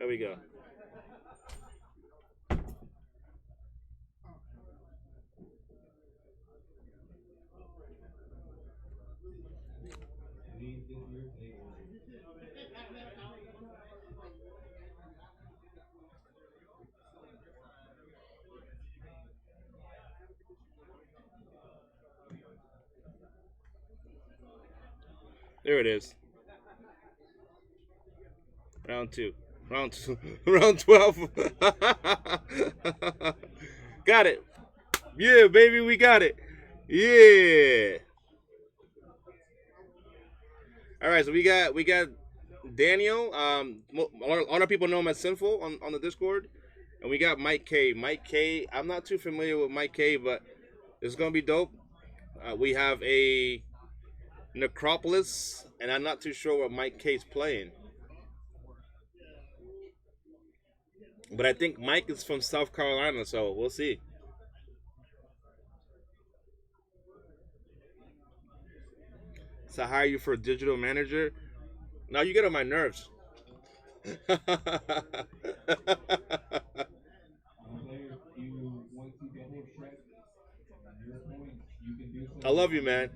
There we go. There it is. Round two. Round two. Round 12. Got it. Yeah, baby, we got it. Yeah. All right, so we got Daniel. A lot of people know him as Sinful on the Discord, and we got Mike K. Mike K. I'm not too familiar with Mike K, but it's gonna be dope. We have a Necropolis, and I'm not too sure what Mike K's playing, but I think Mike is from South Carolina, so we'll see. So hire you for a digital manager. Now you get on my nerves. I love you, man.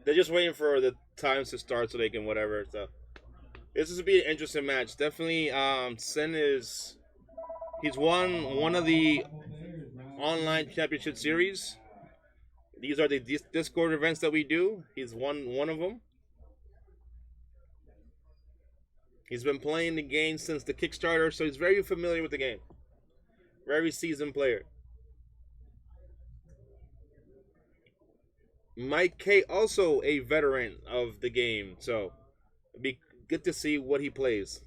They're just waiting for the times to start so they can whatever. So this is to be an interesting match. Definitely, Sin is he's won one of the online championship series. These are the Discord events that we do. He's won one of them. He's been playing the game since the Kickstarter, so he's very familiar with the game. Very seasoned player. Mike K also a veteran of the game, so it'd be good to see what he plays.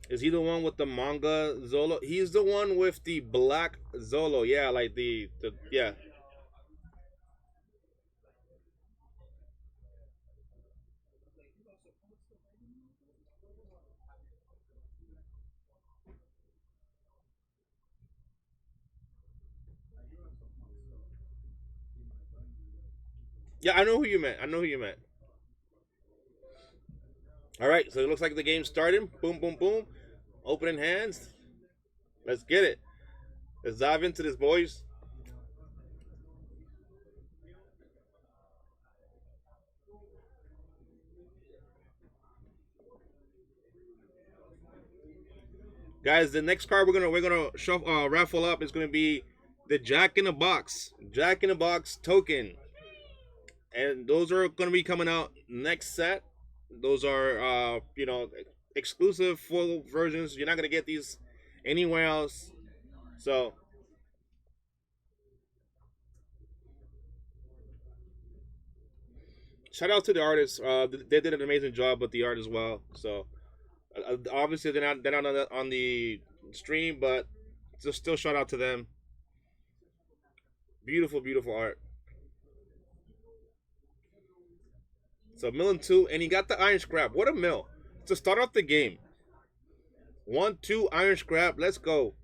Is he the one with the manga Zolo? He's the one with the black Zolo. Yeah, like the yeah. Yeah, I know who you meant. I know who you meant. All right, so it looks like the game's starting. Boom, boom, boom. Opening hands. Let's get it. Let's dive into this, boys. Guys, the next card we're gonna raffle up is gonna be the Jack in the Box token, and those are gonna be coming out next set. Those are exclusive full versions. You're not gonna get these anywhere else. So shout out to the artists. They did an amazing job with the art as well. So obviously they're not on the stream, but just still shout out to them. Beautiful, beautiful art. So milling two, and he got the iron scrap. What a mill to start off the game. 1-2 iron scrap. Let's go.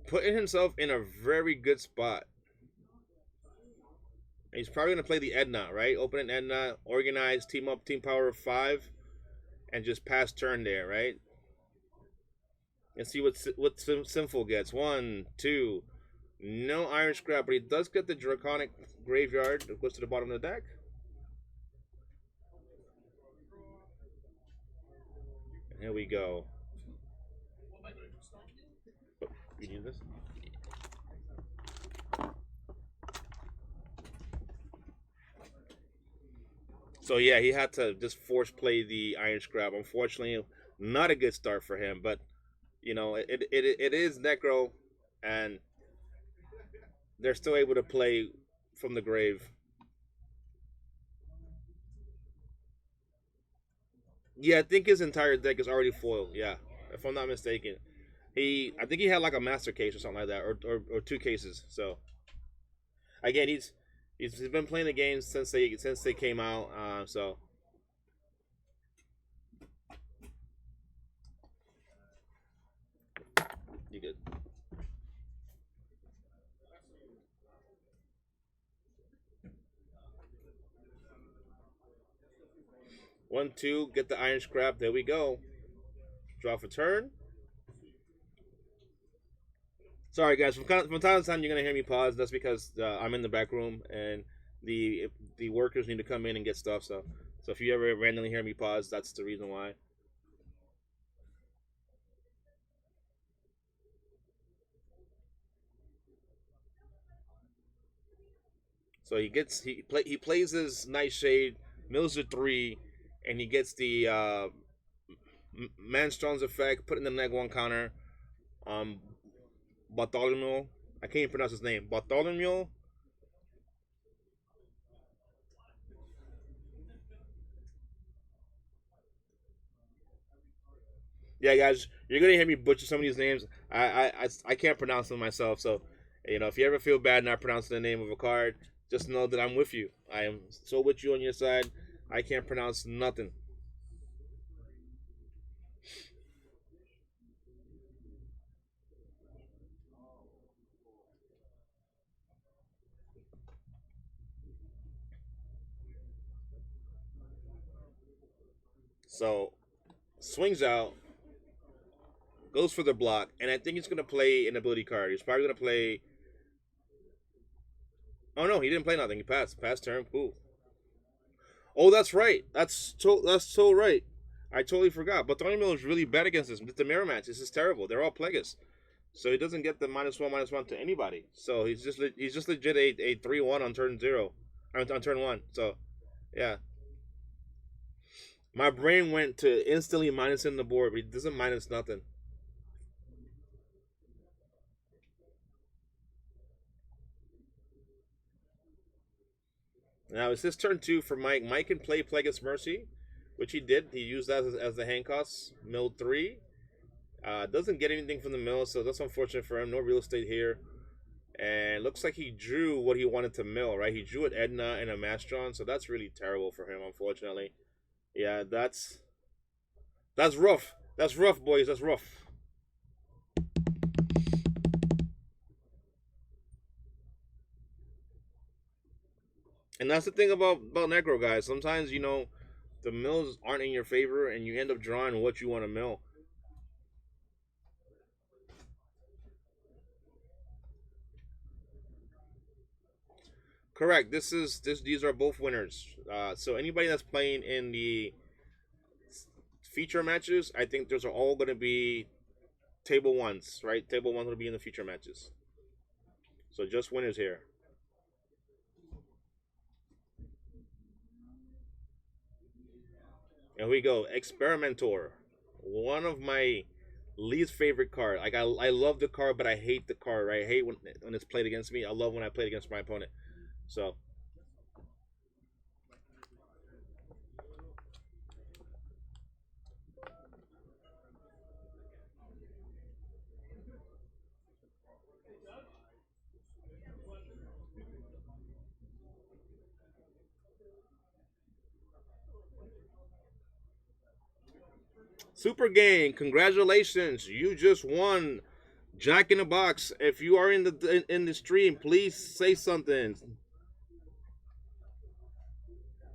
Putting himself in a very good spot. And he's probably gonna play the Edna, right? Opening Edna, organize, team up, team power of 5, and just pass turn there, right? And see what Sinful gets. 1, 2. No iron scrap, but he does get the draconic graveyard that goes to the bottom of the deck. And here we go. Oh, you need this? So yeah, he had to just force play the iron scrap. Unfortunately, not a good start for him. But it is Necro, and they're still able to play from the grave. Yeah, I think his entire deck is already foiled. Yeah, if I'm not mistaken. I think he had like a master case or something like that, or two cases. So Again, he's been playing the games since they came out. So you good. 1-2, get the iron scrap. There we go. Draw for turn. Sorry guys, from time to time you're gonna hear me pause. That's because I'm in the back room and the workers need to come in and get stuff. So if you ever randomly hear me pause, that's the reason why. So he plays his Nightshade, mills a 3, and he gets the Manstrom's effect, put in the neg 1 counter. Um, Bartholomew, I can't even pronounce his name. Bartholomew. Yeah, guys, you're gonna hear me butcher some of these names. I can't pronounce them myself. So, if you ever feel bad not pronouncing the name of a card, just know that I'm with you. I am so with you on your side. I can't pronounce nothing. So, swings out, goes for the block, and I think he's gonna play an ability card. He's probably gonna play. Oh no, he didn't play nothing. He passed. Passed turn. Cool. Oh, that's right. That's so right. I totally forgot. But Bartholomew is really bad against this. The mirror match. This is terrible. They're all Plagueis. So he doesn't get the -1/-1 to anybody. So he's just legit a 3-1 on turn 0, on turn 1. So yeah, my brain went to instantly minusing the board, but he doesn't minus nothing. Now it's his turn 2 for Mike. Mike can play Plagueis Mercy, which he did. He used that as the hand cost. Mill 3. Doesn't get anything from the mill, so that's unfortunate for him. No real estate here. And looks like he drew what he wanted to mill, right? He drew an Edna and a Mastron, so that's really terrible for him, unfortunately. Yeah, that's rough. That's rough, boys. That's rough. And that's the thing about Necro, guys. Sometimes the mills aren't in your favor, and you end up drawing what you want to mill. Correct. These are both winners. So anybody that's playing in the feature matches, I think those are all going to be table ones, right? Table ones will be in the feature matches. So just winners here. And we go. Experimenter. One of my least favorite card. Like I love the card, but I hate the card. Right? I hate when it's played against me. I love when I play against my opponent. So Super Gang, congratulations! You just won Jack in the Box. If you are in the stream, please say something.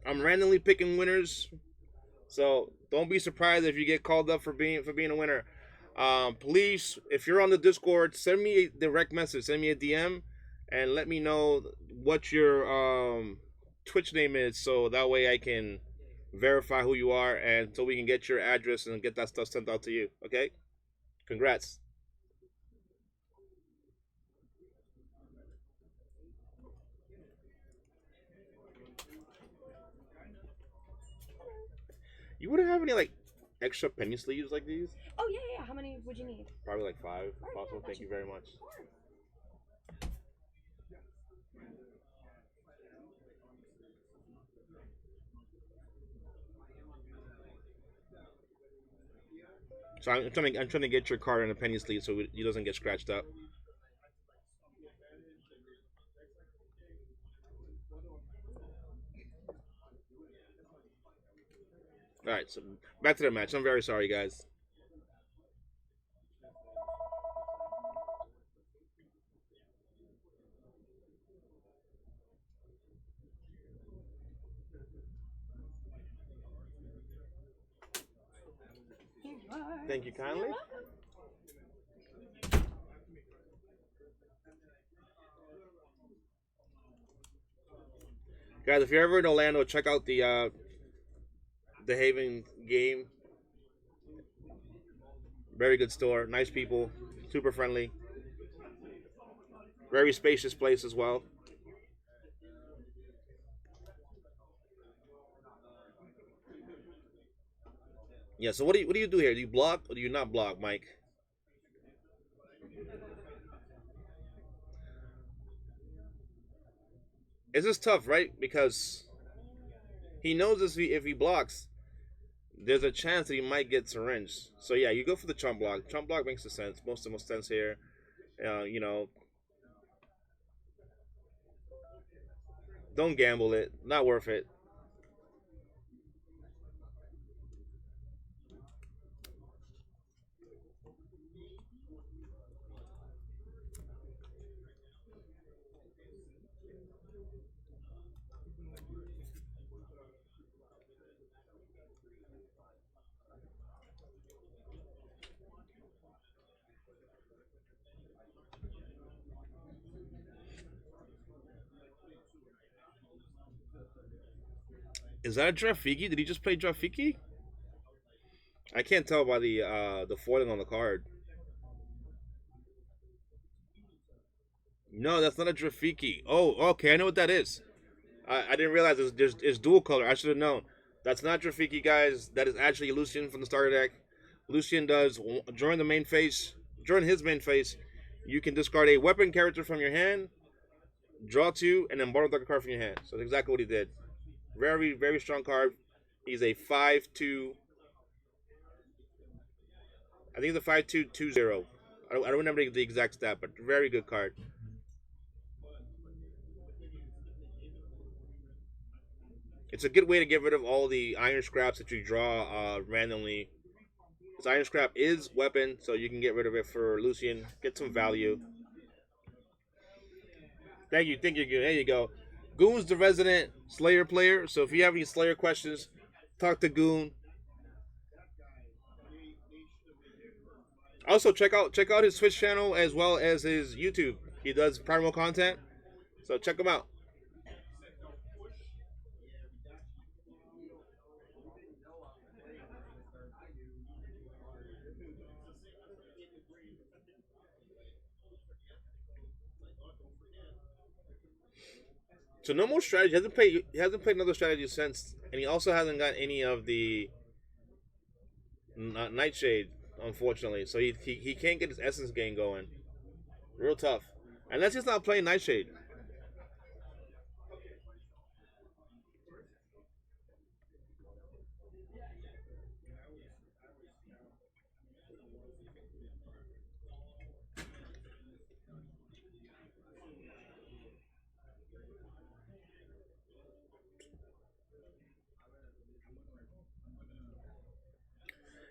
I'm randomly picking winners, so don't be surprised if you get called up for being a winner. Please, if you're on the Discord, send me a direct message, send me a DM, and let me know what your Twitch name is, so that way I can verify who you are, and so we can get your address and get that stuff sent out to you. Okay? Congrats. You wouldn't have any like extra penny sleeves like these? Oh yeah, yeah. How many would you need? Probably like 5, if possible. Thank you very much. So I'm trying to get your card in a penny sleeve so it doesn't get scratched up. All right, so back to the match. I'm very sorry, guys. Thank you kindly. Guys, if you're ever in Orlando, check out the Haven game. Very good store, nice people, super friendly, very spacious place as well. Yeah. So what do you do here? Do you block or do you not block, Mike? It's just tough, right? Because he knows if he blocks, there's a chance that he might get syringed. So yeah, you go for the chump block. Chump block makes the sense. Most sense here. You know, don't gamble it. Not worth it. Is that a Drafiki? Did he just play Drafiki? I can't tell by the foiling on the card. No, that's not a Drafiki. Oh, okay, I know what that is. I didn't realize it's dual color. I should have known. That's not Drafiki, guys. That is actually Lucian from the starter deck. Lucian does during the main phase. During his main phase, you can discard a weapon character from your hand, draw two, and then bottom deck a card from your hand. So that's exactly what he did. Very very strong card. He's a 5-2. I think it's a 5-2-2-0. I don't remember the exact stat, but very good card. It's a good way to get rid of all the iron scraps that you draw randomly. This iron scrap is weapon, so you can get rid of it for Lucian. Get some value. Thank you, Goon. There you go. Goon's the resident Slayer player, so if you have any Slayer questions, talk to Goon. Also, check out his Twitch channel as well as his YouTube. He does primal content, so check him out. So no more strategy. He hasn't played another strategy since, and he also hasn't got any of the Nightshade, unfortunately. So he can't get his Essence game going. Real tough. Unless he's not playing Nightshade.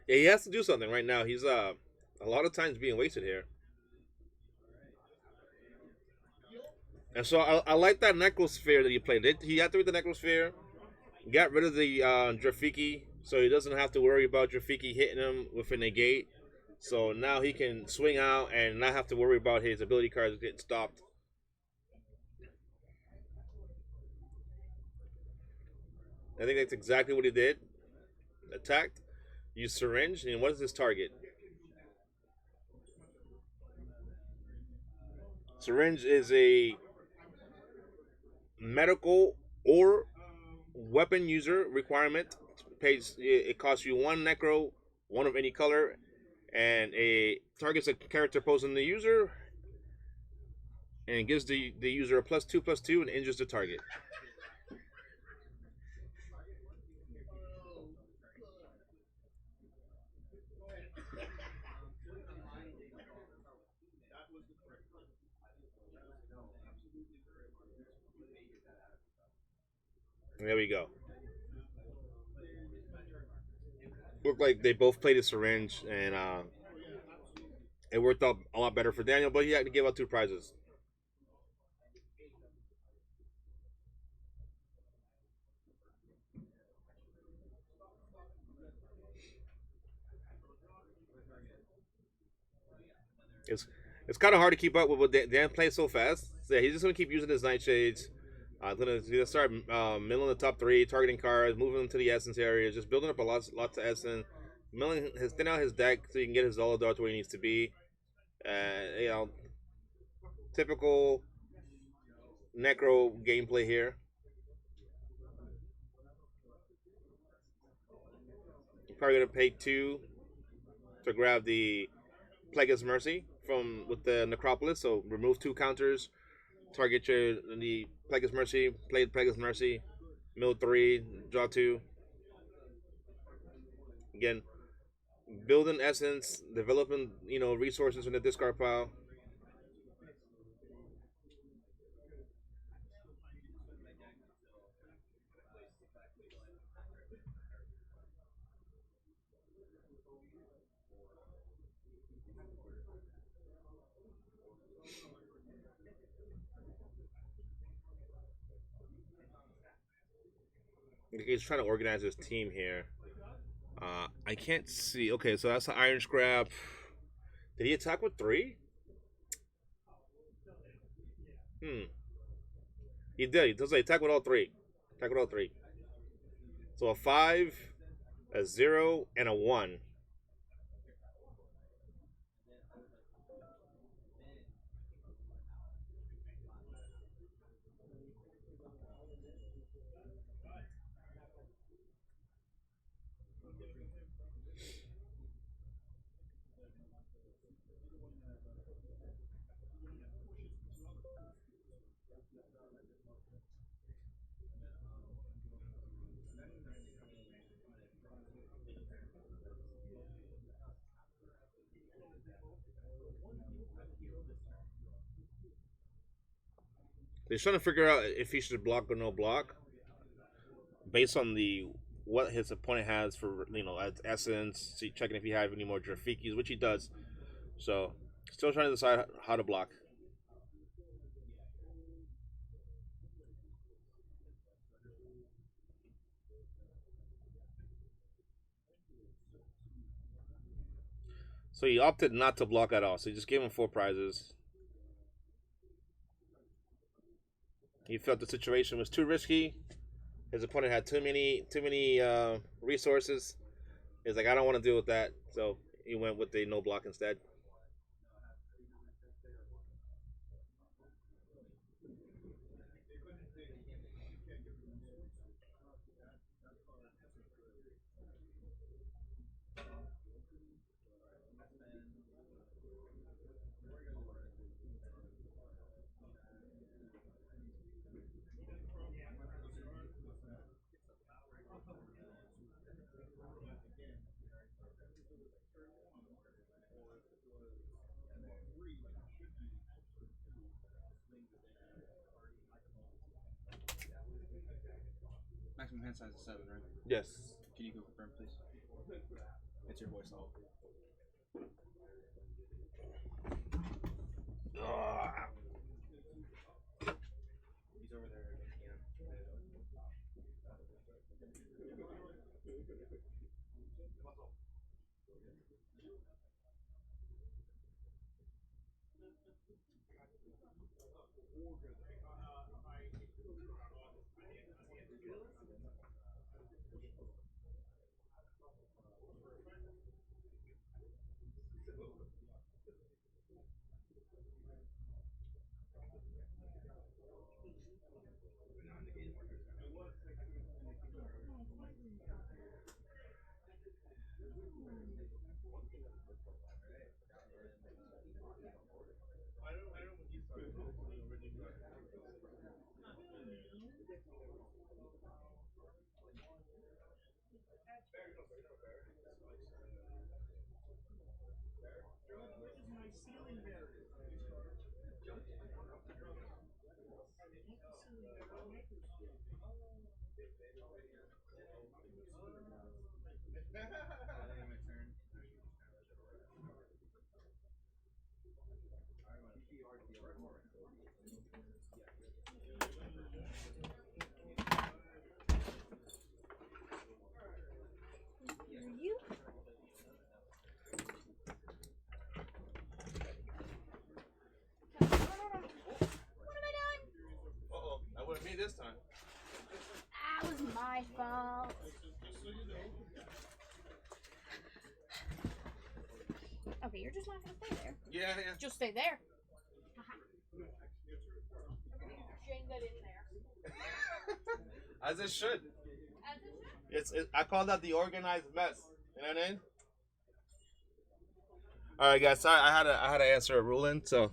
Yeah, he has to do something right now. He's a lot of times being wasted here. And so I like that Necrosphere that he played. He activated the Necrosphere, got rid of the Drafiki, so he doesn't have to worry about Drafiki hitting him with a negate. So now he can swing out and not have to worry about his ability cards getting stopped. I think that's exactly what he did. Attacked, used syringe, and what is his target? Syringe is a medical or weapon user requirement. It costs you one Necro, one of any color, and a targets a character posing the user, and gives the user a +2/+2 and injures the target. And there we go. Looked like they both played a syringe, and it worked out a lot better for Daniel, but he had to give out two prizes. It's it's kind of hard to keep up with what Dan plays so fast. So yeah, he's just gonna keep using his nightshades. He's gonna start milling the top three, targeting cards, moving them to the essence area, just building up lots of essence, milling his thin out his deck so he can get his Zolodar to where he needs to be. You know, typical Necro gameplay here. You're probably gonna pay two to grab the Plagueis Mercy from with the Necropolis. So remove two counters, target your the Plagueis Mercy, play Plagueis Mercy, mill three, draw two. Again, building essence, developing resources in the discard pile. He's trying to organize his team here. I can't see. Okay, so that's the Iron Scrap. Did he attack with three? Hmm. He did. He does attack with all three. Attack with all three. So a five, a zero, and a one. He's trying to figure out if he should block or no block based on the what his opponent has for as essence. See, checking if he have any more Drafikis, which he does. So still trying to decide how to block. So he opted not to block at all. So he just gave him four prizes. He felt the situation was too risky. His opponent had too many resources. He's like, I don't want to deal with that. So he went with the no block instead. Maximum hand size is 7, right? Yes. Can you go confirm, please? It's your voice all. He's over there. You? No, no, no, no. What am I doing? Uh-oh, that wasn't me this time. That was my fault. Okay, you're just not gonna stay there. Yeah, yeah. Just stay there. Jenga in there. As it should. As it should. I call that the organized mess. You know what I mean? All right, guys. Sorry, I had to answer a ruling. So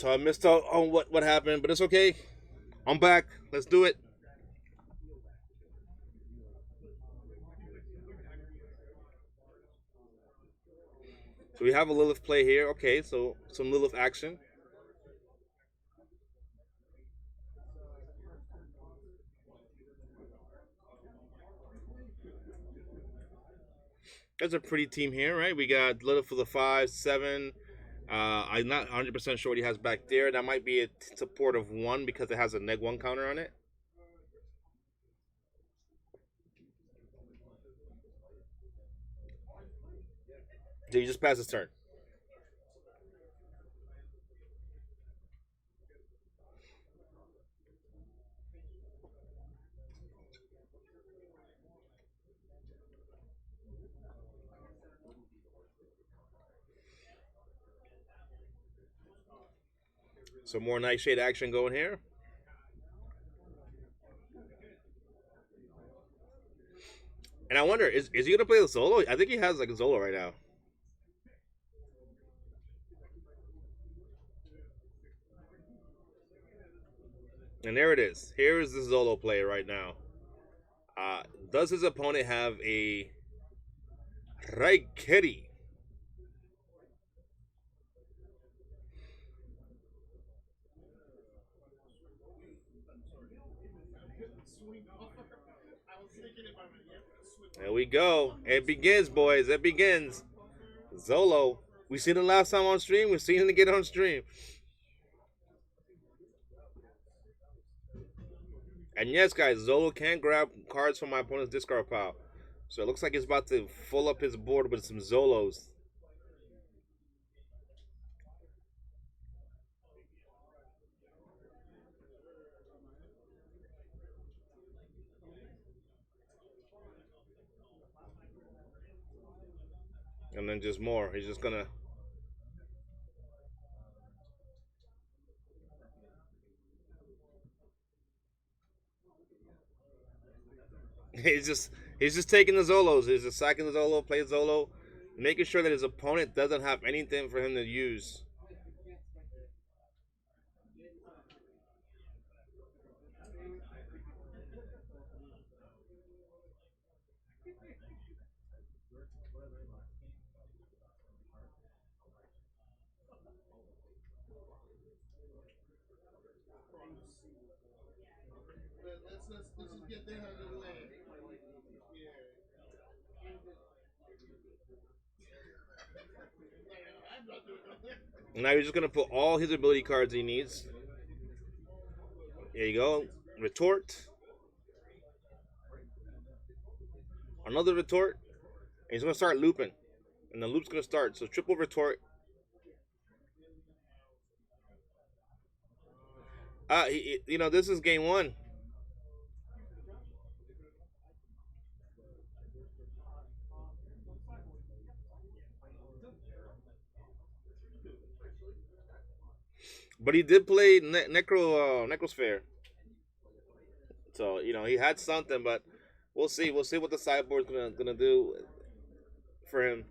I missed out on what happened, but it's okay. I'm back. Let's do it. So we have a Lilith play here. Okay, so some Lilith action. There's a pretty team here, right? We got Lilith for the 5, 7. I'm not 100% sure what he has back there. That might be a support of 1 because it has a neg 1 counter on it. Did he just pass his turn? Some more Nightshade action going here. And I wonder, is he gonna play the solo? I think he has like a solo right now. And there it is. Here is the Zolo play right now. Does his opponent have a Raikiri? There we go. It begins, boys. It begins. Zolo. We seen it last time on stream. We've seen it again on stream. And yes, guys, Zolo can grab cards from my opponent's discard pile. So it looks like he's about to full up his board with some Zolos. And then just more. He's just gonna. He's just taking the Zolos. He's just sacking the Zolo, play Zolo, making sure that his opponent doesn't have anything for him to use. Let's just get that out of the way. Yeah. Now you're just gonna put all his ability cards he needs. There you go. Retort. Another retort. And he's gonna start looping. And the loop's gonna start. So triple retort. This is game 1. But he did play Necrosphere. So, he had something, but we'll see. We'll see what the sideboard's gonna do for him.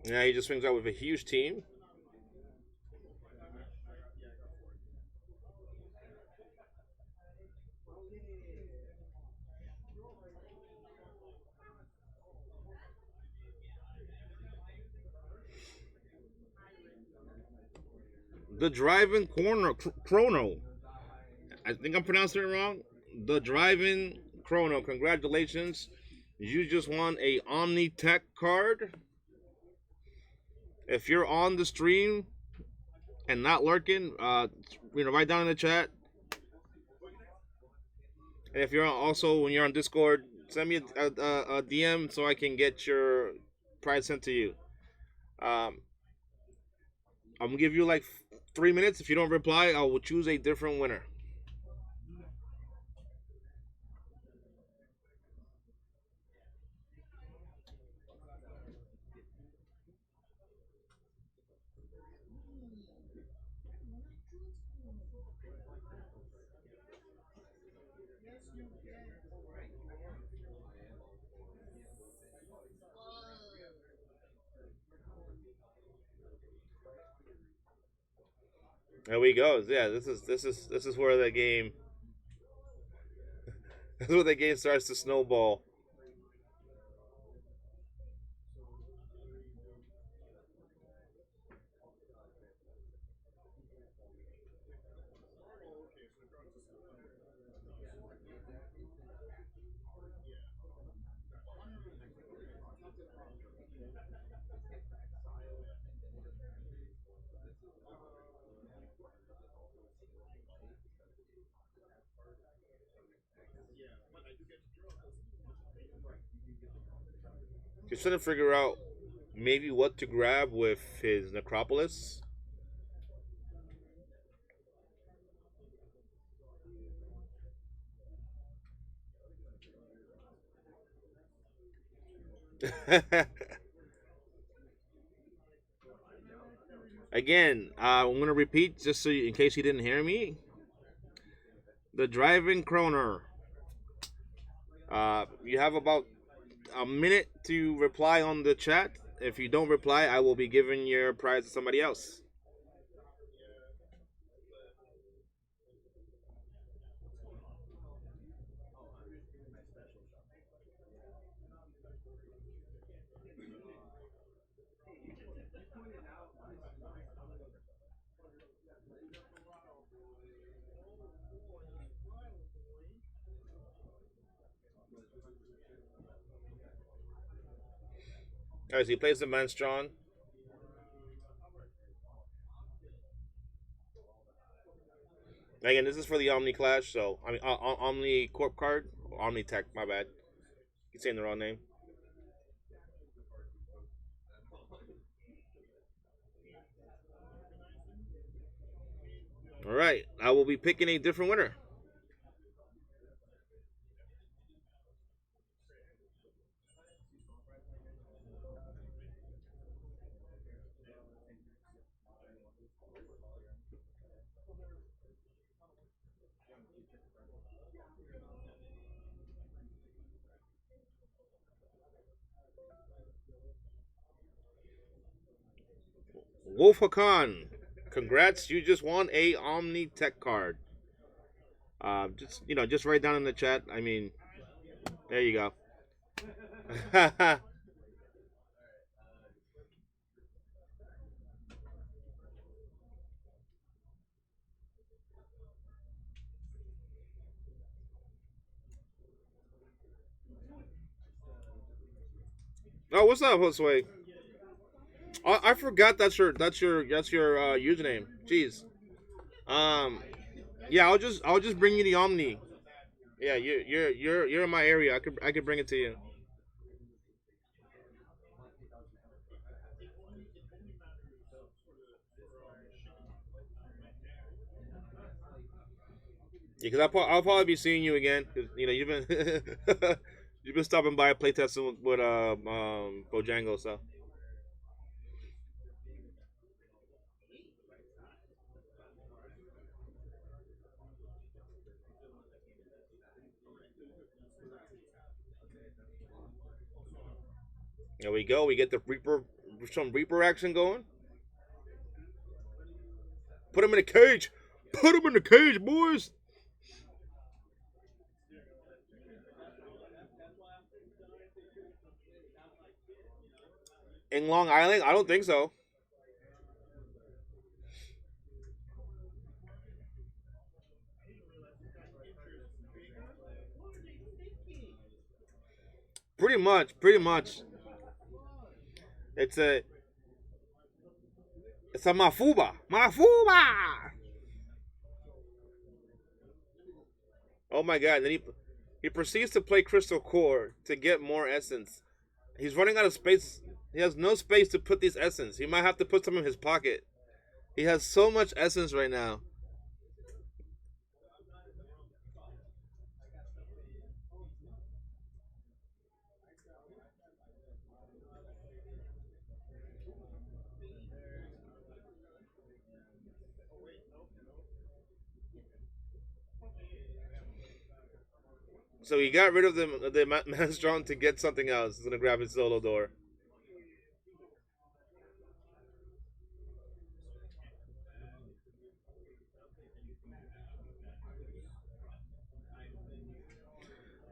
Yeah, he just swings out with a huge team. The driving corner chrono. I think I'm pronouncing it wrong. The driving chrono. Congratulations. You just won a Omni Tech card. If you're on the stream and not lurking, write down in the chat. And if you're also when you're on Discord, send me a DM so I can get your prize sent to you. Um, I'm gonna give you like 3 minutes. If you don't reply, I will choose a different winner. There we go. Yeah, this is where the game. This is where the game starts to snowball. He's trying to figure out maybe what to grab with his Necropolis. Again, I'm gonna repeat just so in case you didn't hear me. The driving chroner. You have about a minute to reply on the chat. If you don't reply, I will be giving your prize to somebody else. All right, so he plays the Manstron. Again, this is for the Omni Clash, so I mean Omni Corp card, Omni Tech. My bad, keep saying the wrong name. All right, I will be picking a different winner. Wolf Hakan, congrats! You just won a Omni Tech card. Just write down in the chat. I mean, there you go. Oh, what's up, Josue? I forgot that's your username. Jeez. Um, yeah, I'll just bring you the Omni. Yeah, you're in my area. I could bring it to you. Yeah, because I'll probably be seeing you again. 'Cause, you've been you've been stopping by playtesting with Bojango. So There we go. We get the Reaper, some Reaper action going. Put him in a cage. Put him in the cage, boys. In Long Island? I don't think so. Pretty much, pretty much. It's a it's a Mafuba. Mafuba! Oh my god. Then he proceeds to play Crystal Core to get more essence. He's running out of space. He has no space to put these essence. He might have to put some in his pocket. He has so much essence right now. So he got rid of the Manstrom to get something else. He's gonna grab his solo door.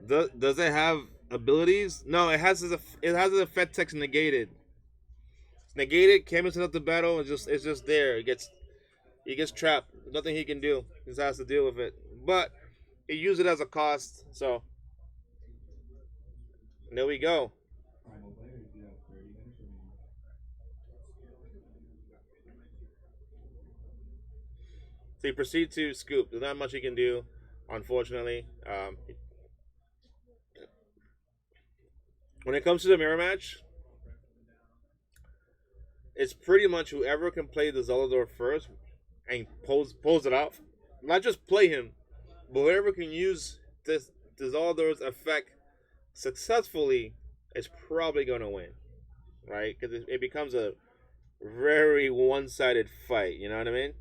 Does it have abilities? No, it has his effect text negated. It's negated. Camus out the battle. It's just there. He gets trapped. There's nothing he can do. He just has to deal with it. But he used it as a cost. So there we go. So he proceeds to scoop. There's not much he can do, unfortunately. When it comes to the mirror match, it's pretty much whoever can play the Zolador first and pulls it off. Not just play him, but whoever can use the Zolador's effect successfully is probably going to win, right? Because it becomes a very one-sided fight. You know what I mean?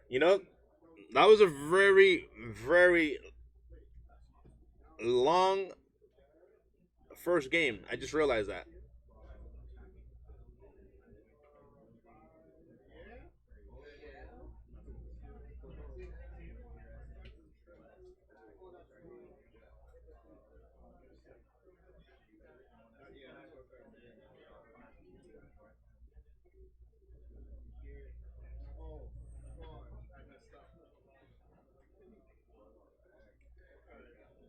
You know, that was a very, very long first game. I just realized that.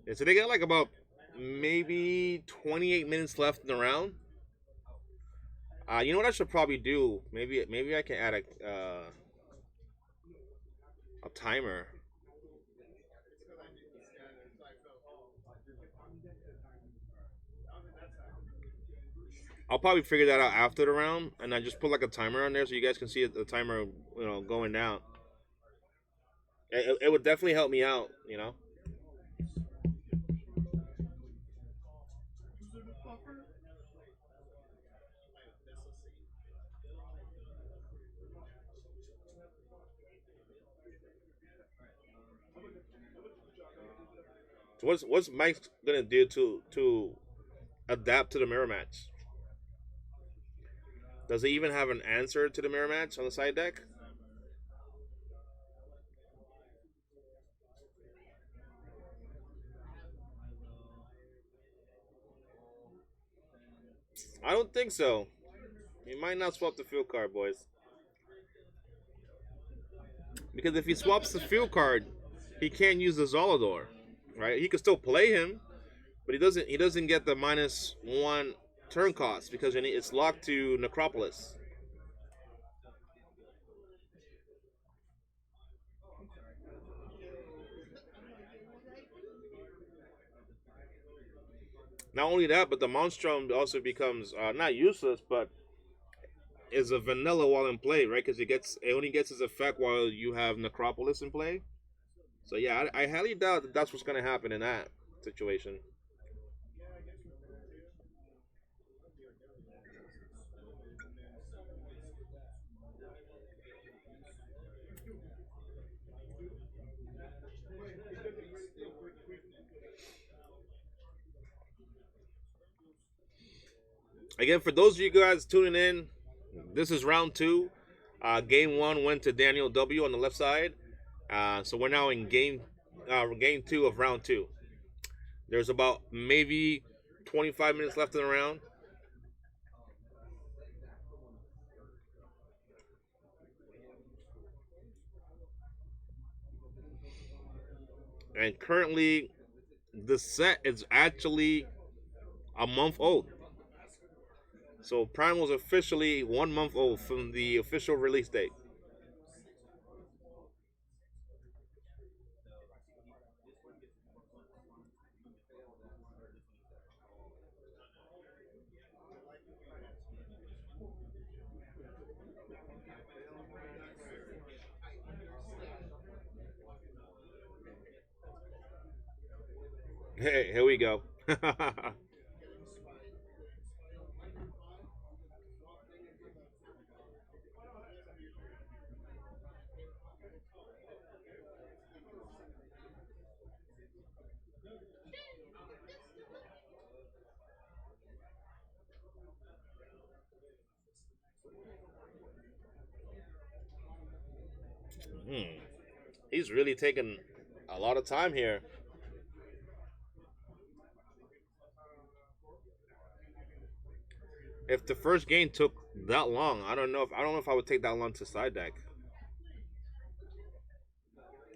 Yeah, so they got like about maybe 28 minutes left in the round. You know what I should probably do? Maybe I can add a timer. I'll probably figure that out after the round, and I just put like a timer on there so you guys can see the timer, going down. It would definitely help me out, you know. So what's Mike gonna do to adapt to the mirror match? Does he even have an answer to the mirror match on the side deck? I don't think so. He might not swap the field card, boys. Because if he swaps the field card, he can't use the Zolador, right? He could still play him, but he doesn't. He doesn't get the -1 turn cost because it's locked to Necropolis. Not only that, but the Monstrum also becomes not useless, but is a vanilla while in play, right? Because it only gets its effect while you have Necropolis in play. So yeah, I highly doubt that that's what's going to happen in that situation. Again, for those of you guys tuning in, this is round two. Game one went to Daniel W on the left side. So we're now in game two of round two. There's about maybe 25 minutes left in the round. And currently, the set is actually a month old. So Prime was officially 1 month old from the official release date. Hey, here we go. Hmm. He's really taking a lot of time here. If the first game took that long, I don't know if I would take that long to side deck.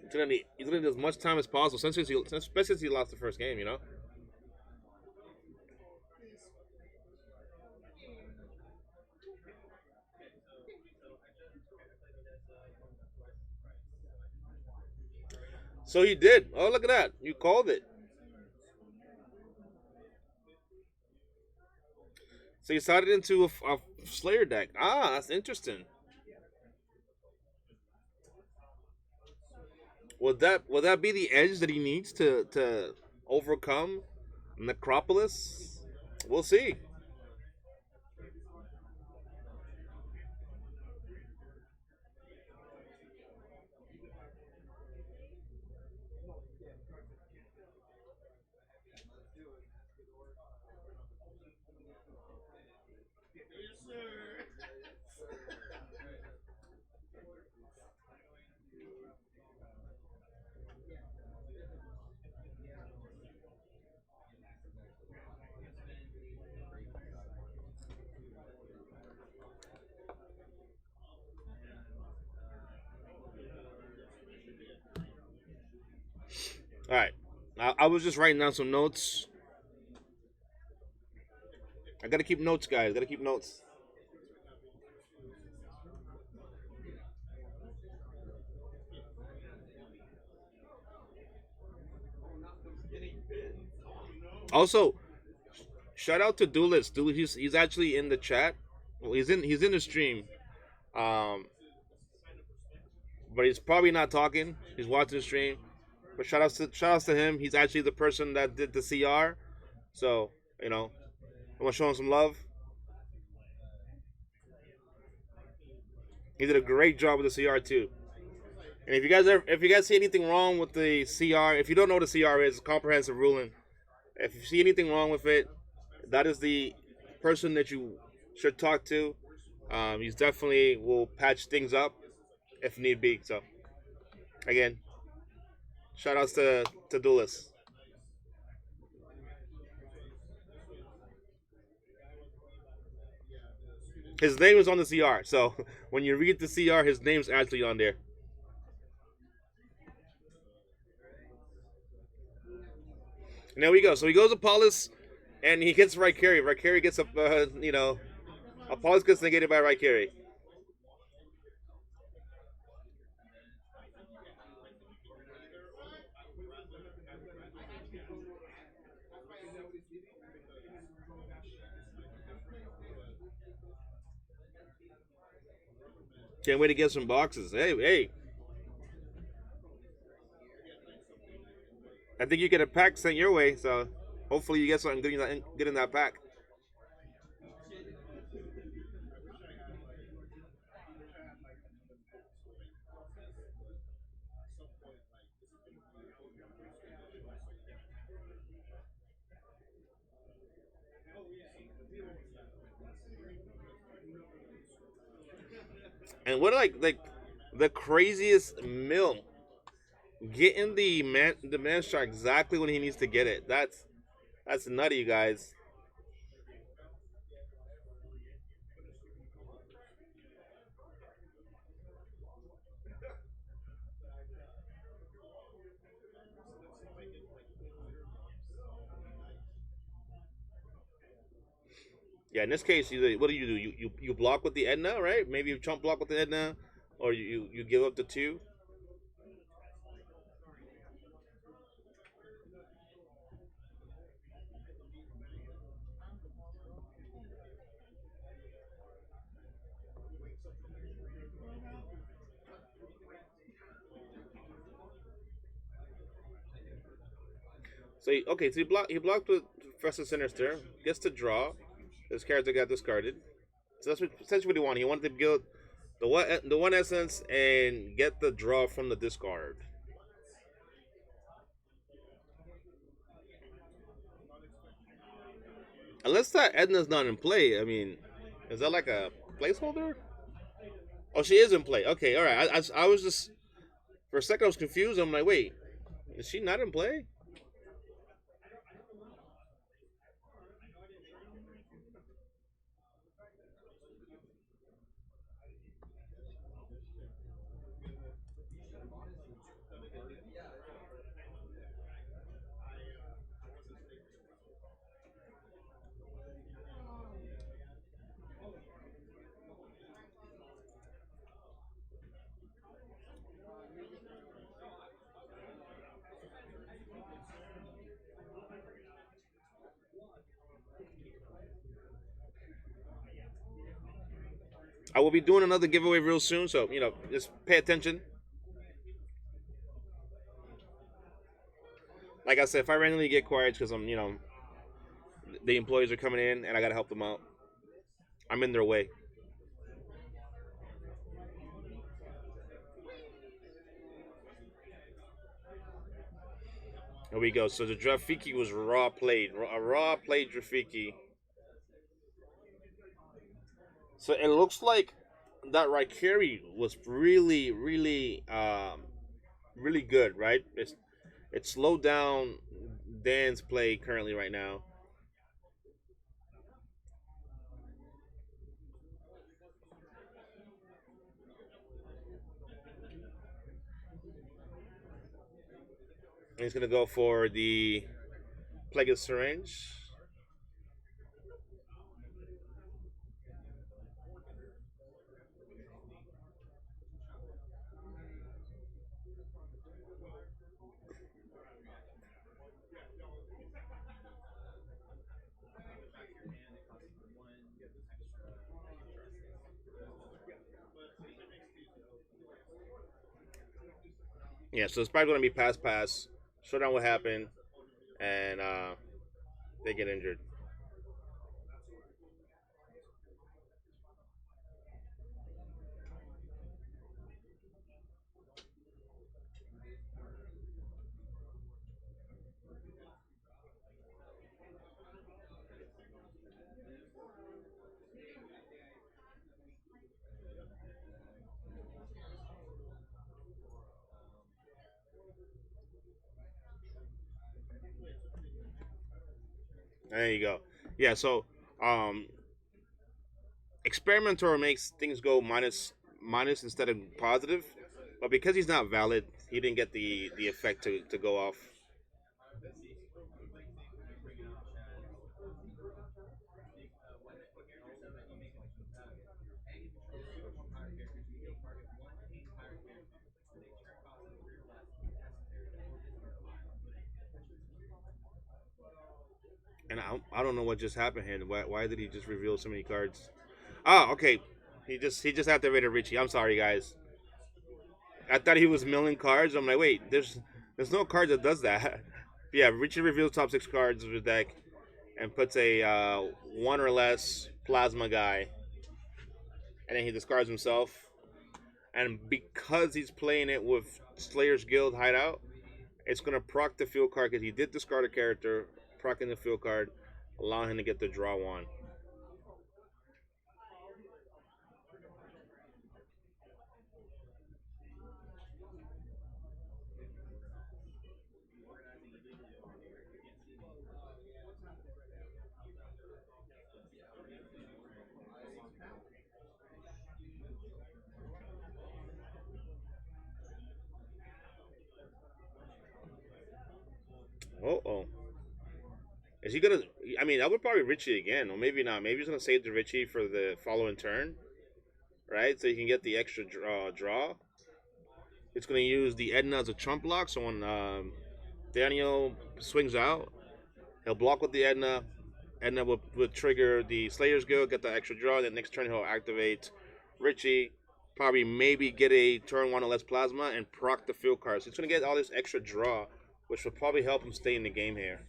He's gonna need as much time as possible especially since he lost the first game. So he did. Oh, look at that! You called it. So you sided into a Slayer deck. Ah, that's interesting. Would that be the edge that he needs to overcome Necropolis? We'll see. All right. I was just writing down some notes. I gotta keep notes, guys. Gotta keep notes. Also, shout out to Duelist. He's actually in the chat. Well, he's in the stream. Um, but he's probably not talking. He's watching the stream. But shout outs to him. He's actually the person that did the CR. So I want to show him some love. He did a great job with the CR too. And if you guys see anything wrong with the CR, if you don't know what the CR is, comprehensive ruling. If you see anything wrong with it, that is the person that you should talk to. He's definitely will patch things up if need be. So again, shout outs to Duelist. His name is on the CR, so when you read the CR, his name's actually on there. And there we go. So he goes to Paulus, and he gets Raikiri. Raikiri gets a Paulus gets negated by Raikiri. Can't wait to get some boxes. Hey, hey. I think you get a pack sent your way, so hopefully you get something good in that pack. And what like the craziest mill getting the man shot exactly when he needs to get it. That's nutty, you guys. Yeah, in this case, what do? You block with the Edna, right? Maybe you chump block with the Edna, or you give up the two. Okay, so he blocked with Professor Sinister, gets to draw. His character got discarded. So that's essentially what he wanted. He wanted to build the one essence and get the draw from the discard. Unless that Edna's not in play, I mean, is that like a placeholder? Oh, she is in play. Okay, all right. I was just for a second I was confused. I'm like, wait, is she not in play? I will be doing another giveaway real soon, so just pay attention. Like I said, if I randomly get quiet because the employees are coming in and I gotta help them out. I'm in their way. Here we go. So the Rafiki was raw played, a raw played Rafiki. So it looks like that Raikiri was really good, right? It slowed down Dan's play currently right now. And he's gonna go for the Plague Syringe. Yeah, so it's probably gonna be pass. Showdown what happened, and they get injured. There you go. Yeah, so um, Experimenter makes things go minus instead of positive, but because he's not valid, he didn't get the effect to go off. And I don't know what just happened here. Why did he just reveal so many cards? Ah, okay. He just activated Richie. I'm sorry, guys. I thought he was milling cards. I'm like, wait, there's no card that does that. Yeah, Richie reveals top six cards of the deck and puts a one or less plasma guy, and then he discards himself. And because he's playing it with Slayer's Guild Hideout, it's gonna proc the field card because he did discard a character, procking the field card, allowing him to get the draw one. Oh. Is he gonna? I mean, I would probably Richie again, or maybe not. Maybe he's gonna save the Richie for the following turn, right? So he can get the extra draw. It's gonna use the Edna as a trump block. So when Daniel swings out, he'll block with the Edna. Edna will trigger the Slayer's Guild, get the extra draw. Then next turn he'll activate Richie. Probably maybe get a turn one or less plasma and proc the field card. So he's gonna get all this extra draw, which will probably help him stay in the game here.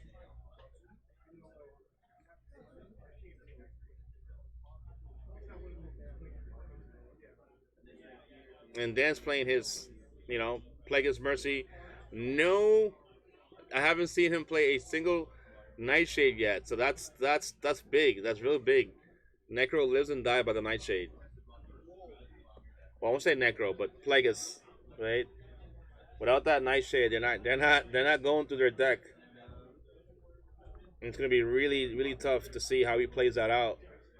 And Dan's playing his, Plagueis Mercy. No, I haven't seen him play a single Nightshade yet. So that's big. That's really big. Necro lives and dies by the Nightshade. Well, I won't say Necro, but Plagueis, right? Without that Nightshade, they're not going through their deck. And it's gonna be really really tough to see how he plays that out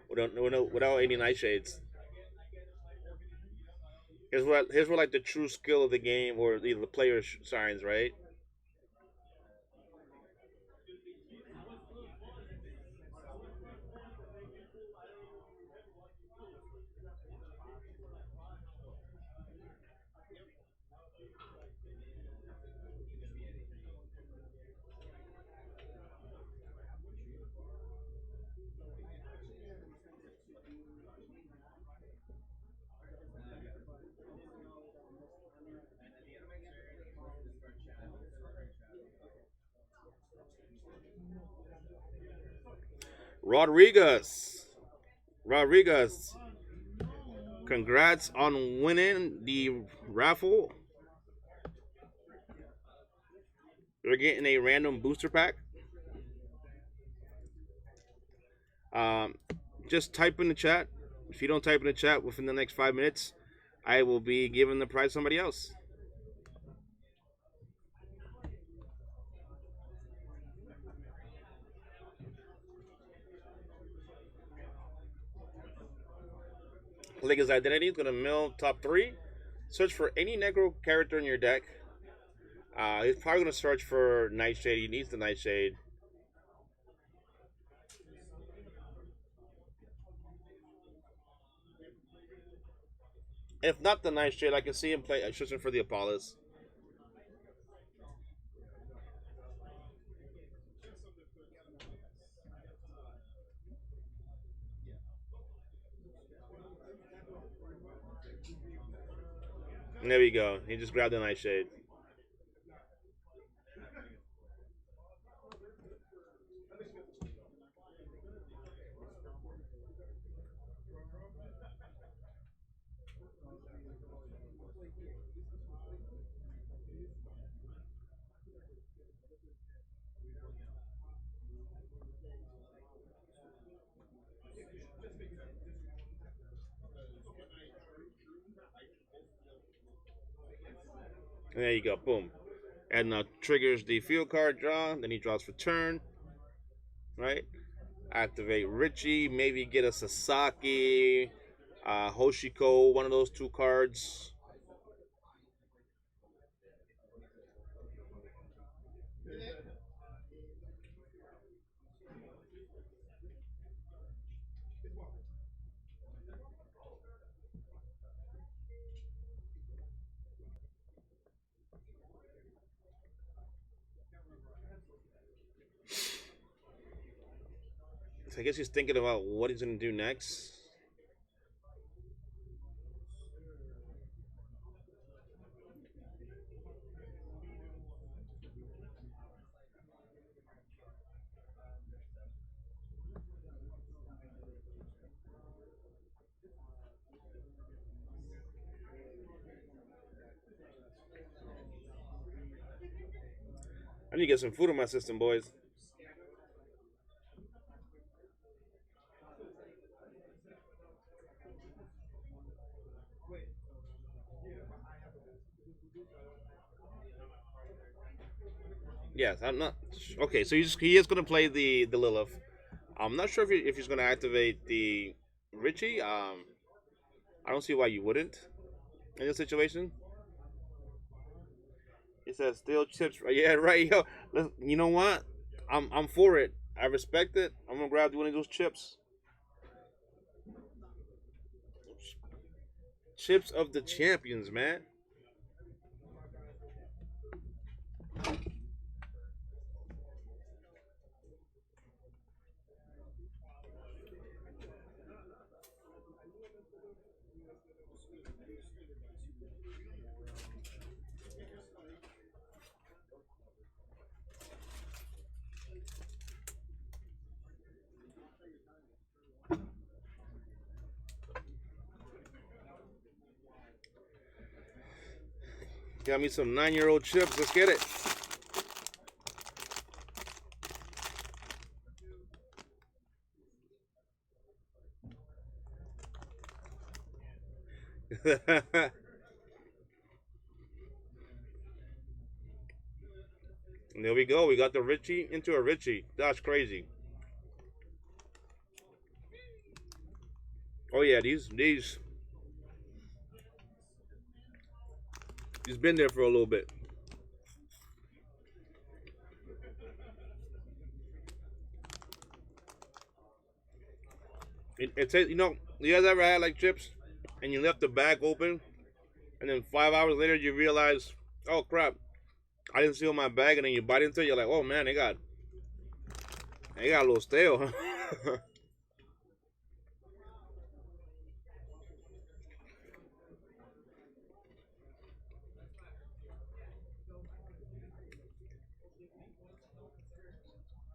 without any Nightshades. Here's what like the true skill of the game or the player signs, right? Rodriguez. Rodriguez. Congrats on winning the raffle. You're getting a random booster pack. Um, just type in the chat. If you don't type in the chat within the next 5 minutes, I will be giving the prize to somebody else. Click his identity. It's going to mill top three. Search for any Necro character in your deck. He's probably going to search for Nightshade. He needs the Nightshade. If not the Nightshade, I can see him play searching for the Apollos. And there we go. He just grabbed the Nightshade. And there you go. Boom. And triggers the field card draw. Then he draws for turn. Right? Activate Richie. Maybe get a Sasaki. Hoshiko. One of those two cards. So I guess he's thinking about what he's going to do next. I need to get some food in my system, boys. Yes, I'm not. Okay, so he is gonna play the Lilith. I'm not sure if he's gonna activate the Richie. I don't see why you wouldn't in this situation. It says steel chips. Yeah, right, yo. You know what? I'm for it. I respect it. I'm gonna grab one of those chips. Chips of the champions, man. Got me some 9-year-old chips. Let's get it. And there we go. We got the Richie into a Richie. That's crazy. Oh yeah, he's been there for a little bit. It takes, you guys ever had like chips and you left the bag open and then 5 hours later you realize, oh crap, I didn't seal my bag, and then you bite into it, you're like, oh man, they got a little stale.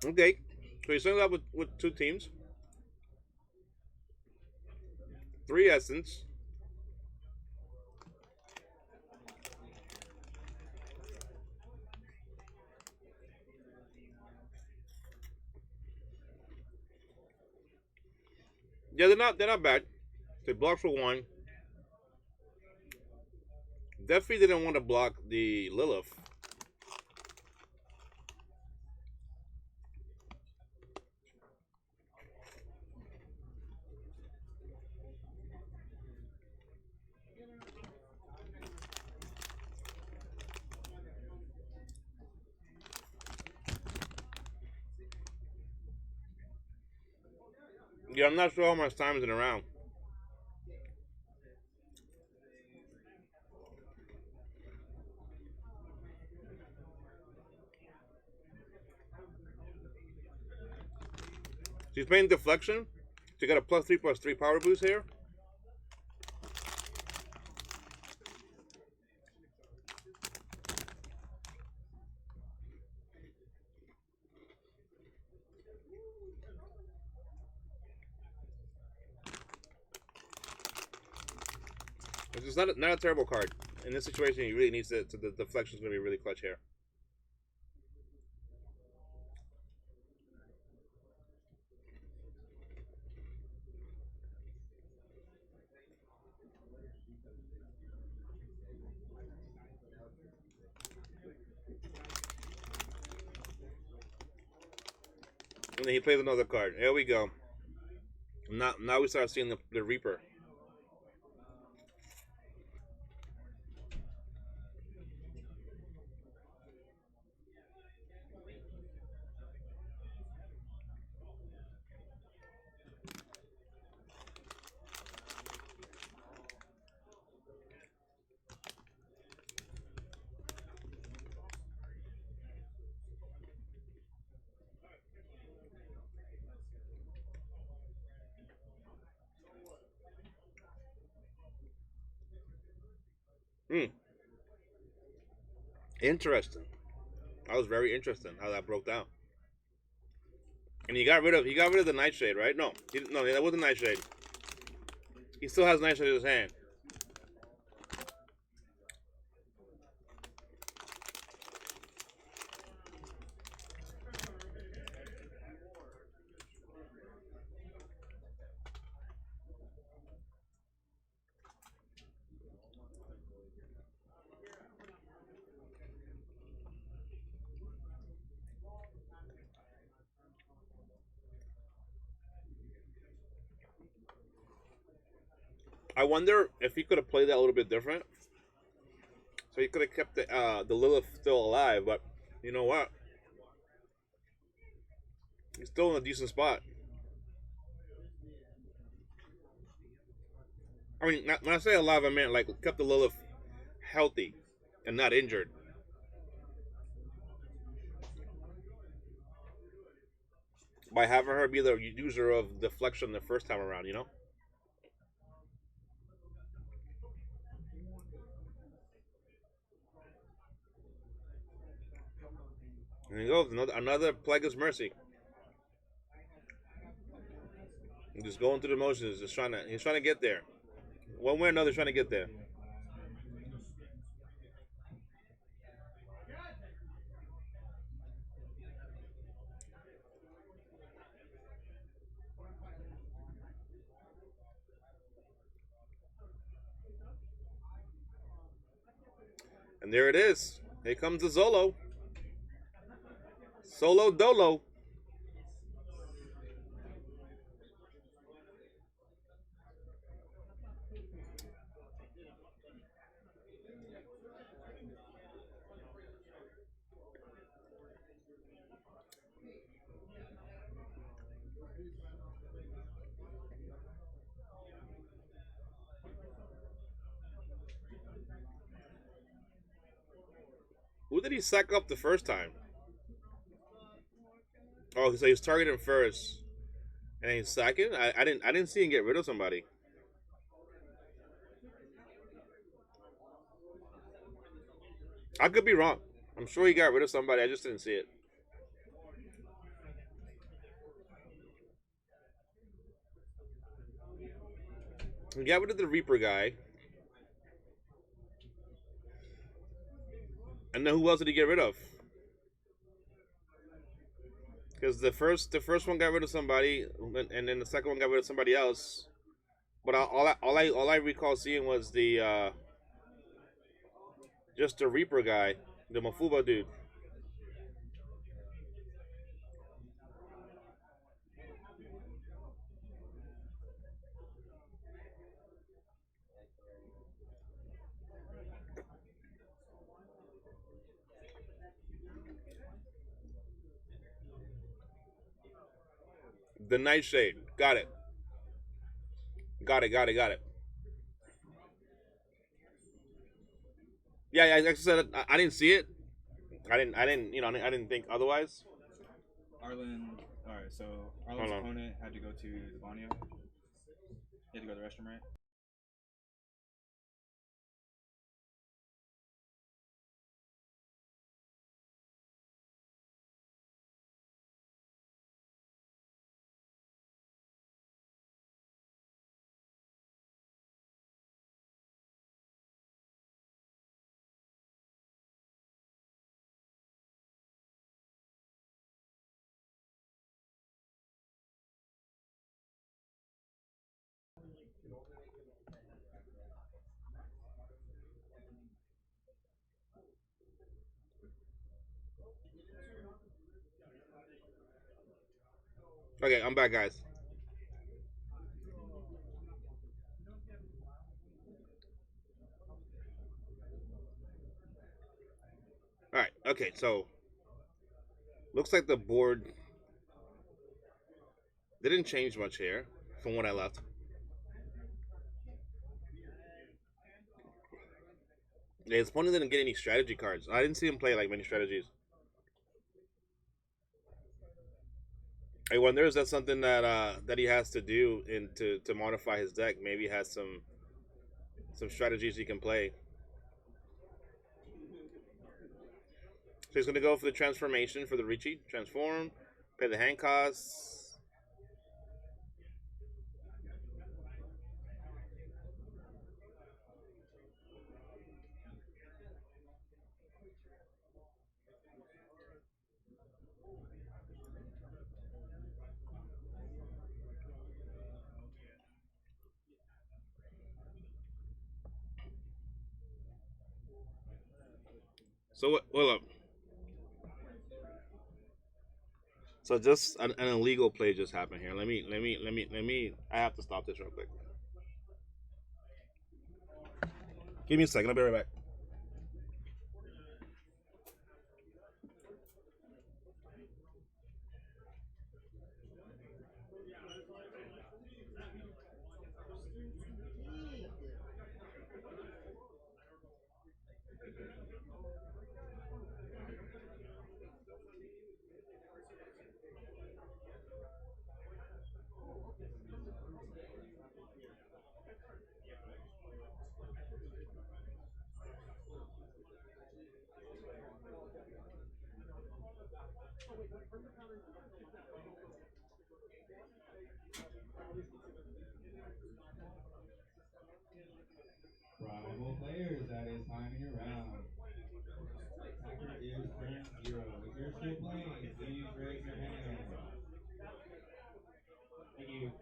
Okay, so you started out with two teams, three essence. Yeah, they're not bad. They blocked for one. Definitely didn't want to block the Lilith. Yeah, I'm not sure how much time is in a round. She's playing deflection. She got a +3/+3 power boost here. It's not a terrible card. In this situation, he really needs to the deflection is going to be really clutch here. And then he plays another card. There we go. Now we start seeing the Reaper. Hmm. Interesting. That was very interesting how that broke down. And he got rid of the Nightshade, right? No, that wasn't Nightshade. He still has Nightshade in his hand. I wonder if he could have played that a little bit different. So he could have kept the Lilith still alive, but you know what? He's still in a decent spot. I mean, when I say alive, I meant like kept the Lilith healthy and not injured. By having her be the user of deflection the first time around, you know? And he goes, another Plagueis Mercy. And just going through the motions, he's trying to get there. One way or another, he's trying to get there. And there it is. Here comes the Zolo. Solo Dolo. Who did he sack up the first time? Oh, so he's targeting first, and he's sacking. I didn't see him get rid of somebody. I could be wrong. I'm sure he got rid of somebody. I just didn't see it. He got rid of the Reaper guy. And then who else did he get rid of? Because the first one got rid of somebody, and then the second one got rid of somebody else. But all I recall seeing was the just the Reaper guy, the Mafuba dude. The Nightshade. Got it. Got it. Got it. Got it. Yeah, yeah. Like I said, I didn't see it. I didn't. You know, I didn't think otherwise. Arlen. All right, so Arlen's opponent had to go to the Bonio. He had to go to the restroom, right? Okay, I'm back, guys. All right. Okay, so looks like the board didn't change much here from what I left. Yeah, his opponent didn't get any strategy cards. I didn't see him play like many strategies. I wonder is that something that he has to do in to modify his deck? Maybe he has some strategies he can play. So he's gonna go for the transformation for the Richie. Transform, pay the hand costs. So what? Hold up. So just an illegal play just happened here. Let me. I have to stop this real quick. Give me a second. I'll be right back. Rival players, that is time in your round. Attacker is turn zero. If you're still playing, please raise your hand. Thank you.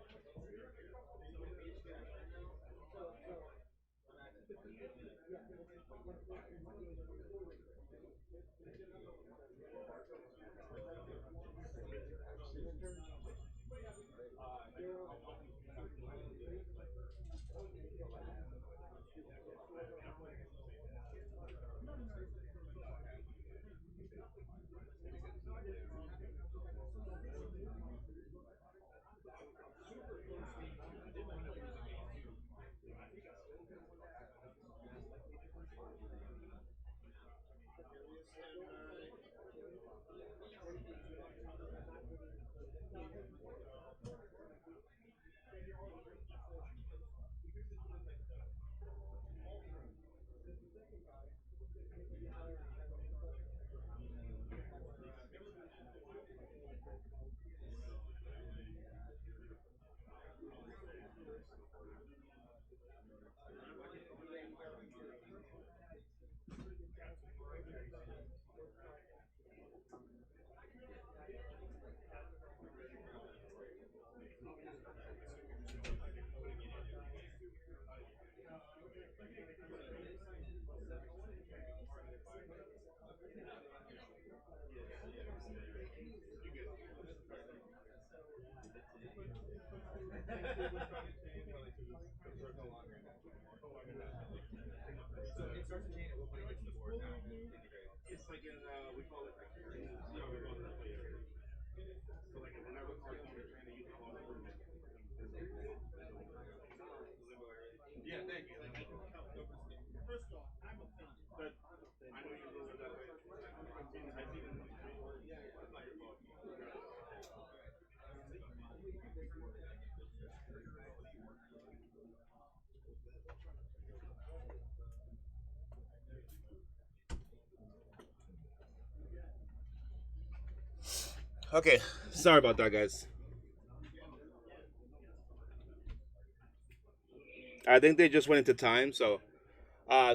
Okay, sorry about that, guys. I think they just went into time, so I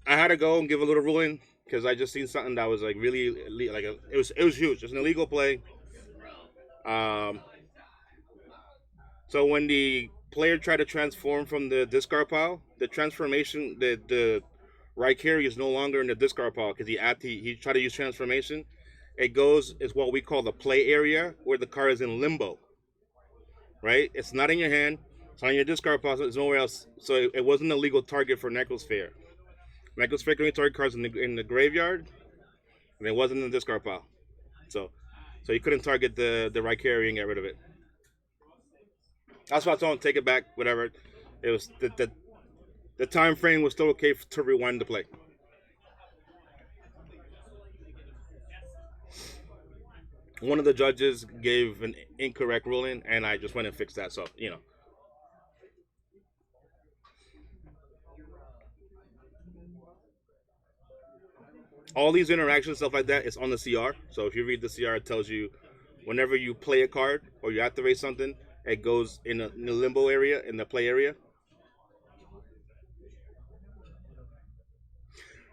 had to go and give a little ruling because I just seen something that was like really it was huge. It's an illegal play. Um, so when the player tried to transform from the discard pile, the transformation the right carry is no longer in the discard pile because he tried to use transformation. It goes is what we call the play area where the card is in limbo. Right? It's not in your hand. It's on your discard pile. So it's nowhere else. So it wasn't a legal target for Necro's Fair. Necro's Fair can only target cards in the graveyard, and it wasn't in the discard pile. So so you couldn't target the right carry and get rid of it. That's why I told him take it back. Whatever. It was the time frame was still okay to rewind the play. One of the judges gave an incorrect ruling, and I just went and fixed that. So all these interactions, stuff like that, is on the CR. So if you read the CR, it tells you whenever you play a card or you activate something, it goes in the limbo area, in the play area.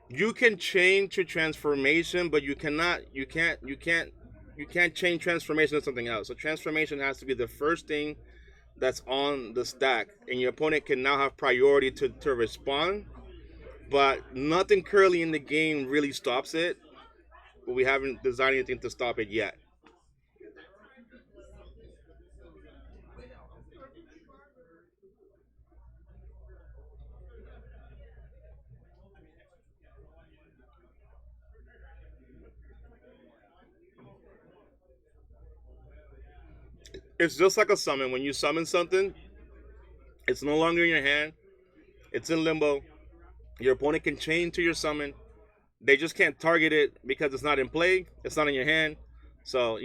You can change to transformation, but you can't change transformation to something else. So transformation has to be the first thing that's on the stack, and your opponent can now have priority to respond. But nothing currently in the game really stops it. But we haven't designed anything to stop it yet. It's just like a summon. When you summon something, it's no longer in your hand. It's in limbo. Your opponent can chain to your summon. They just can't target it because it's not in play. It's not in your hand. So,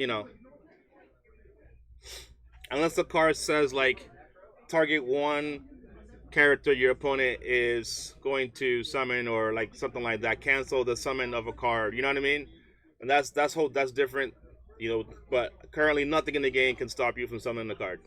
unless the card says like target one character your opponent is going to summon or like something like that, cancel the summon of a card. You know what I mean? And that's different. But currently nothing in the game can stop you from summoning the card.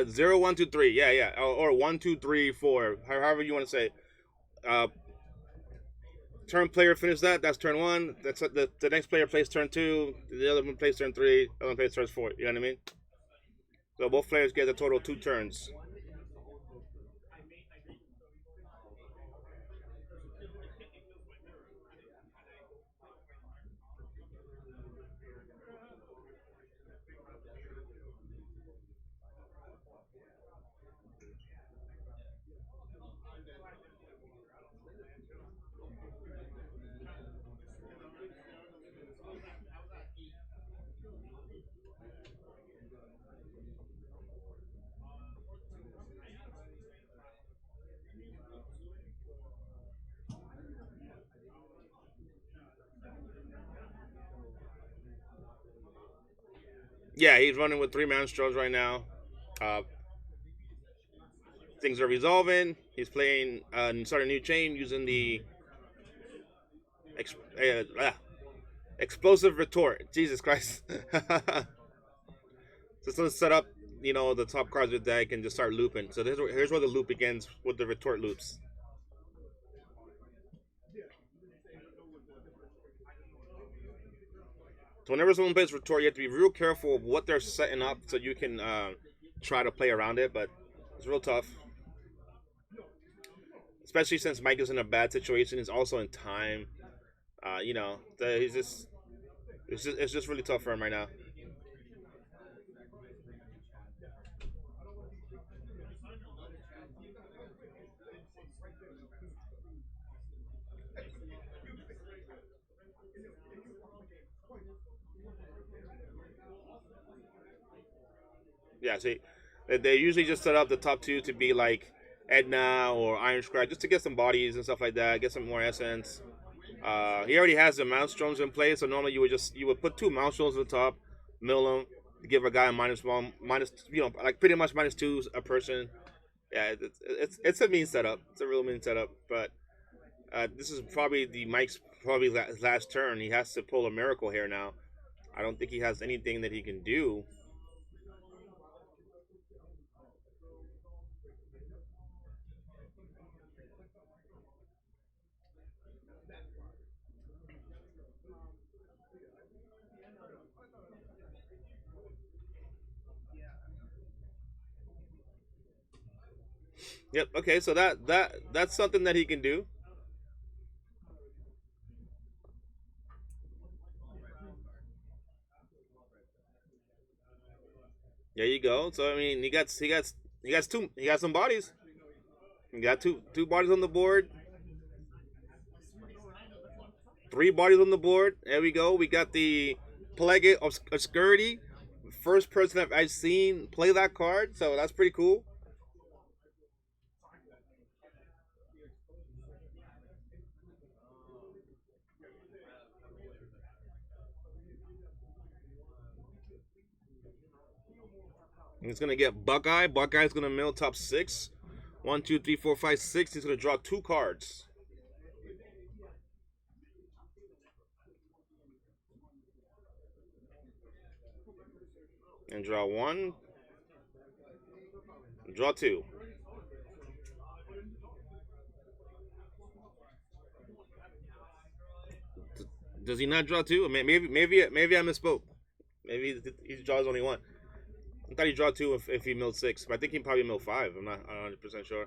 0, 1, 2, 3. Yeah, yeah. Or 1, 2, 3, 4. However you want to say. Uh, turn player finish that. That's turn one. That's the next player plays turn two. The other one plays turn three. The other one plays turn four. You know what I mean? So both players get a total of 2 turns. Yeah, he's running with 3 Maelstros right now. Uh, things are resolving. He's playing start a new chain using the ex- uh, ah, explosive retort. Jesus Christ. Just let's set up, the top cards of the deck and just start looping. So here's where the loop begins with the retort loops. So whenever someone plays retort, you have to be real careful of what they're setting up so you can try to play around it. But it's real tough, especially since Mike is in a bad situation. He's also in time. He's just it's just really tough for him right now. Yeah, see, they usually just set up the top two to be like Edna or Iron Scratch just to get some bodies and stuff like that, get some more essence. He already has the Maelstroms in place, so normally you would put 2 Maelstroms on the top, mill them, to give a guy a -1, like pretty much -2 a person. Yeah, it's a mean setup. It's a real mean setup, but this is probably the Mike's probably last turn. He has to pull a miracle here now. I don't think he has anything that he can do. Yep. Okay. So that's something that he can do. There you go. So I mean, he got some bodies. He got two bodies on the board. 3 bodies on the board. There we go. We got the Plague of Obscurity. First person I've seen play that card, so that's pretty cool. And he's gonna get Buckeye. Buckeye's gonna mill top 6. 1, 2, 3, 4, 5, 6. He's gonna draw 2 cards. And draw one. Draw two. Does he not draw two? Maybe I misspoke. Maybe he draws only one. I thought he draw two if he milled six, but I think he probably milled five. I'm not 100% sure.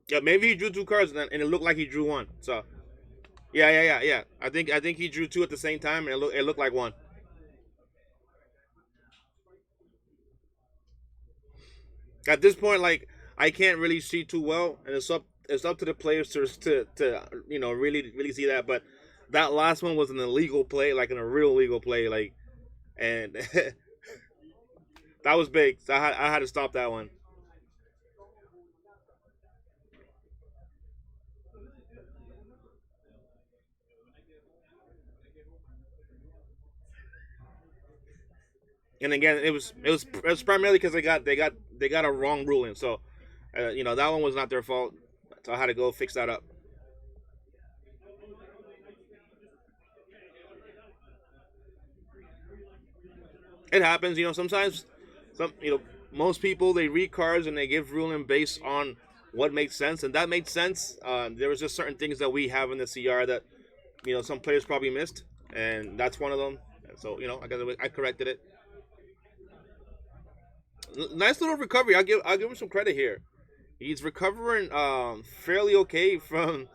Yeah, maybe he drew two cards and it looked like he drew one. So yeah. I think he drew two at the same time and it looked like one. At this point, like I can't really see too well, and it's up to the players to really see that. But that last one was an illegal play, like in a real legal play, like and that was big. So I had to stop that one. And again, it was primarily because they got a wrong ruling. So that one was not their fault. So I had to go fix that up. It happens. Sometimes most people they read cards and they give ruling based on what makes sense, and that made sense. There was just certain things that we have in the CR that some players probably missed, and that's one of them. So I corrected it. Nice little recovery. I'll give him some credit here. He's recovering fairly okay from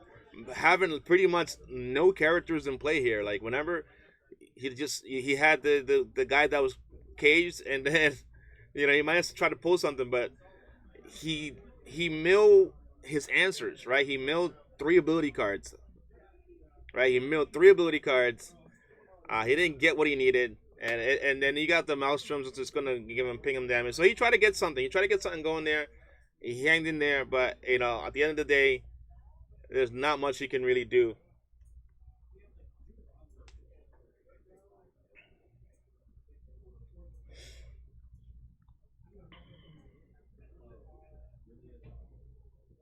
having pretty much no characters in play here. Like whenever he had the guy that was caged, and then he might have tried to pull something, but he he milled his answers, right? He milled three ability cards, right? He milled three ability cards. He didn't get what he needed, and then he got the Maelstroms, which is gonna give him ping him damage. So he tried to get something. He tried to get something going there. He hanged in there, but at the end of the day, there's not much he can really do.